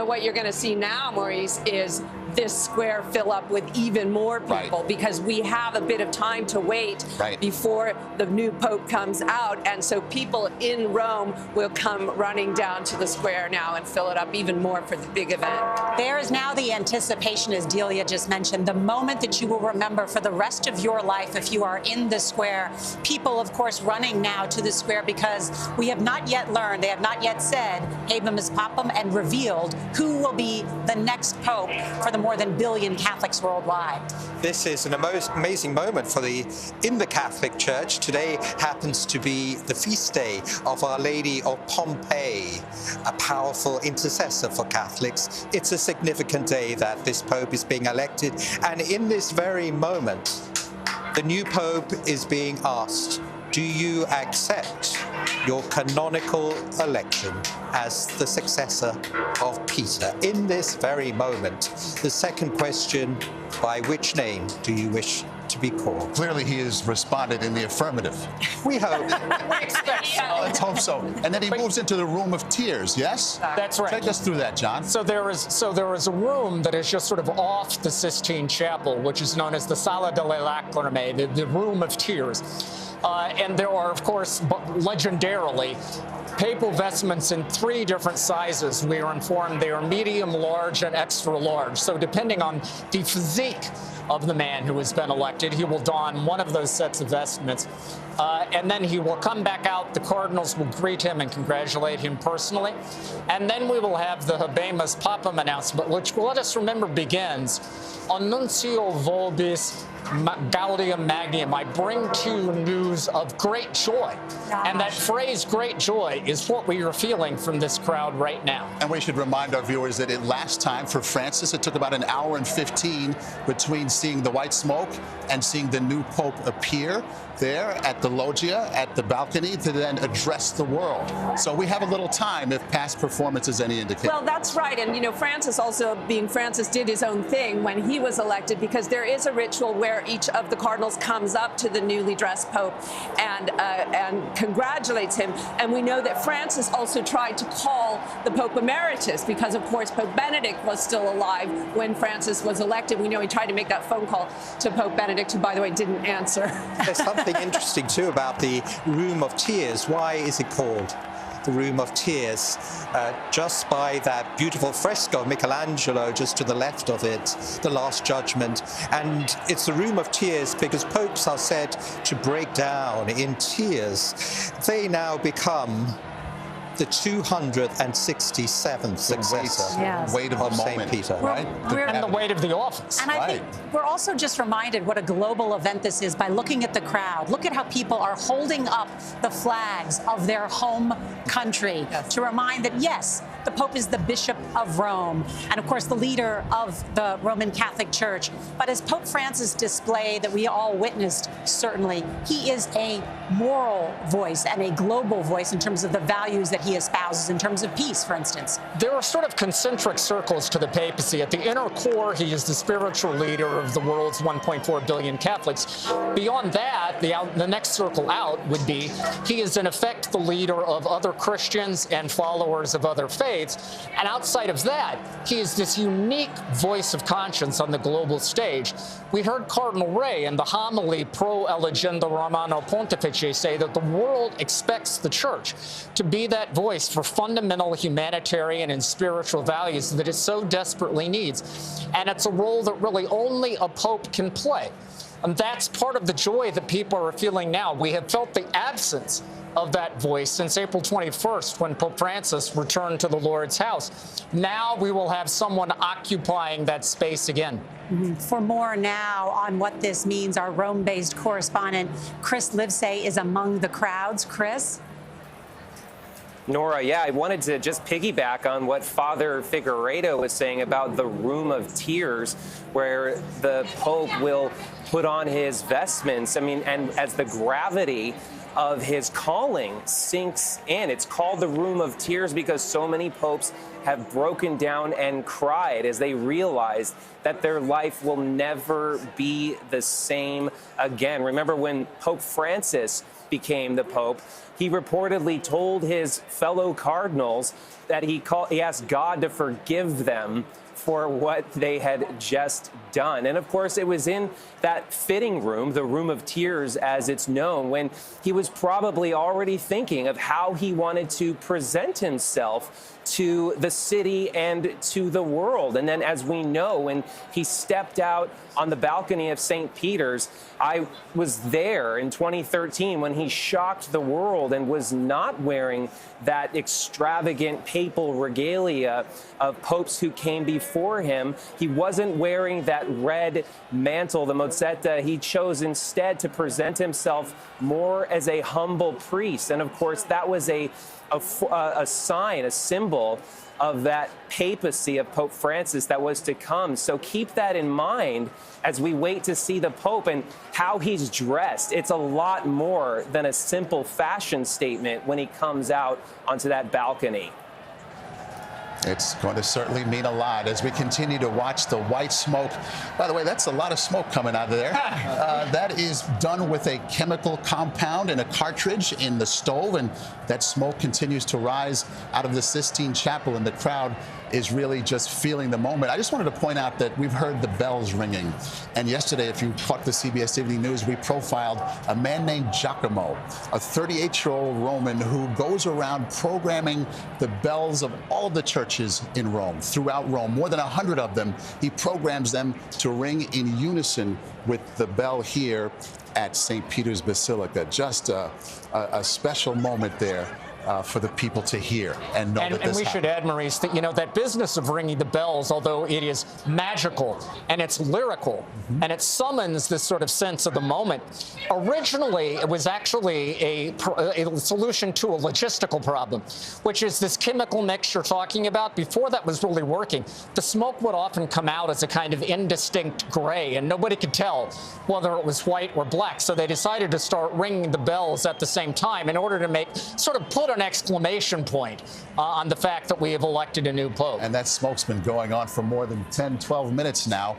what you're going to see now, Maurice, is this square fill up with even more people, because we have a bit of time to wait before the new Pope comes out. And so people in Rome will come running down to the square now and fill it up even more for the big event. There is now the anticipation, as Delia just mentioned, the moment that you will remember for the rest of your life if you are in the square. People, of course, running now to the square because we have not yet learned, they have not yet said, Habemus Papam, and revealed who will be the next Pope for the more than billion Catholics worldwide. This is an amazing moment in the Catholic Church. Today happens to be the feast day of Our Lady of Pompeii, a powerful intercessor for Catholics. It's a significant day that this Pope is being elected, and in this very moment, the new Pope is being asked, do you accept your canonical election as the successor of Peter? In this very moment, the second question, by which name do you wish to be called? Clearly he has responded in the affirmative. We hope. Let's hope so. And then he moves into the room of tears, yes? That's right. Take us through that, John. So there is a room that is just sort of off the Sistine Chapel, which is known as the Sala delle Lacrime, the room of tears. And there are, of course, legendarily, papal vestments in 3 different sizes. We are informed they are medium, large, and extra large. So depending on the physique of the man who has been elected, he will don one of those sets of vestments. And then he will come back out. The cardinals will greet him and congratulate him personally. And then we will have the Habemus Papam announcement, which, let us remember, begins, Annuncio vobis Gaudium Magnum, I bring to you news of great joy. And that phrase, great joy, is what we are feeling from this crowd right now. And we should remind our viewers that last time for Francis, it took about an hour and 15 between seeing the white smoke and seeing the new Pope appear there at the loggia, at the balcony, to then address the world. So we have a little time if past performance is any indication. Well, that's right. And, you know, Francis also, being Francis, did his own thing when he was elected, because there is a ritual where each of the cardinals comes up to the newly dressed Pope and congratulates him. And we know that Francis also tried to call the Pope Emeritus, because, of course, Pope Benedict was still alive when Francis was elected. We know he tried to make that phone call to Pope Benedict, who, by the way, didn't answer. There's something interesting, too, about the Room of Tears. Why is it called the Room of Tears? Just by that beautiful fresco of Michelangelo just to the left of it, the Last Judgment. And it's the Room of Tears because popes are said to break down in tears. They now become the 267th successor weight of St. Peter, right? And the weight of the office. And I think we're also just reminded what a global event this is by looking at the crowd. Look at how people are holding up the flags of their home country to remind that, yes, the Pope is the Bishop of Rome and, of course, the leader of the Roman Catholic Church. But as Pope Francis displayed that we all witnessed, certainly, he is a moral voice and a global voice in terms of the values that he espouses, in terms of peace, for instance. There are sort of concentric circles to the papacy. At the inner core, he is the spiritual leader of the world's 1.4 billion Catholics. Beyond that, the next circle out would be he is, in effect, the leader of other Christians and followers of other faiths. And outside of that, he is this unique voice of conscience on the global stage. We heard Cardinal Ray in the homily Pro Elegenda Romano Pontifice say that the world expects the Church to be that voice for fundamental humanitarian and spiritual values that it so desperately needs. And it's a role that really only a pope can play. And that's part of the joy that people are feeling now. We have felt the absence of that voice since April 21st, when Pope Francis returned to the Lord's house. Now we will have someone occupying that space again. For more now on what this means, our Rome-based correspondent Chris Livesay is among the crowds. Chris? Nora, yeah, I wanted to just piggyback on what Father Figueiredo was saying about the Room of Tears, where the Pope will put on his vestments. I mean, and as the gravity of his calling sinks in. It's called the Room of Tears because so many popes have broken down and cried as they realized that their life will never be the same again. Remember when Pope Francis became the Pope, he reportedly told his fellow cardinals that he asked God to forgive them for what they had just done. And of course, it was in that fitting room, the room of tears as it's known, when he was probably already thinking of how he wanted to present himself to the city and to the world. And then, as we know, when he stepped out on the balcony of St. Peter's, I was there in 2013 when he shocked the world and was not wearing that extravagant papal regalia of popes who came before him. He wasn't wearing that red mantle, the mozzetta. He chose instead to present himself more as a humble priest. And of course, that was a sign, a symbol of that papacy of Pope Francis that was to come. So keep that in mind as we wait to see the Pope and how he's dressed. It's a lot more than a simple fashion statement when he comes out onto that balcony. It's going to certainly mean a lot as we continue to watch the white smoke. By the way, that's a lot of smoke coming out of there. That is done with a chemical compound in a cartridge in the stove, and that smoke continues to rise out of the Sistine Chapel, and the crowd is really just feeling the moment. I just wanted to point out that we've heard the bells ringing. And yesterday, if you caught the CBS Evening News, we profiled a man named Giacomo, a 38-year-old Roman who goes around programming the bells of all of the churches in Rome, throughout Rome, more than 100 of them. He programs them to ring in unison with the bell here at St. Peter's Basilica. Just a special moment there. For the people to hear and know that this And we should add, Maurice, that, you know, that business of ringing the bells, although it is magical and it's lyrical and it summons this sort of sense of the moment, originally it was actually a solution to a logistical problem, which is this chemical mix you're talking about. Before that was really working, the smoke would often come out as a kind of indistinct gray, and nobody could tell whether it was white or black. So they decided to start ringing the bells at the same time in order to make sort of put an exclamation point on the fact that we have elected a new pope. And that smoke's been going on for more than 10, 12 minutes now.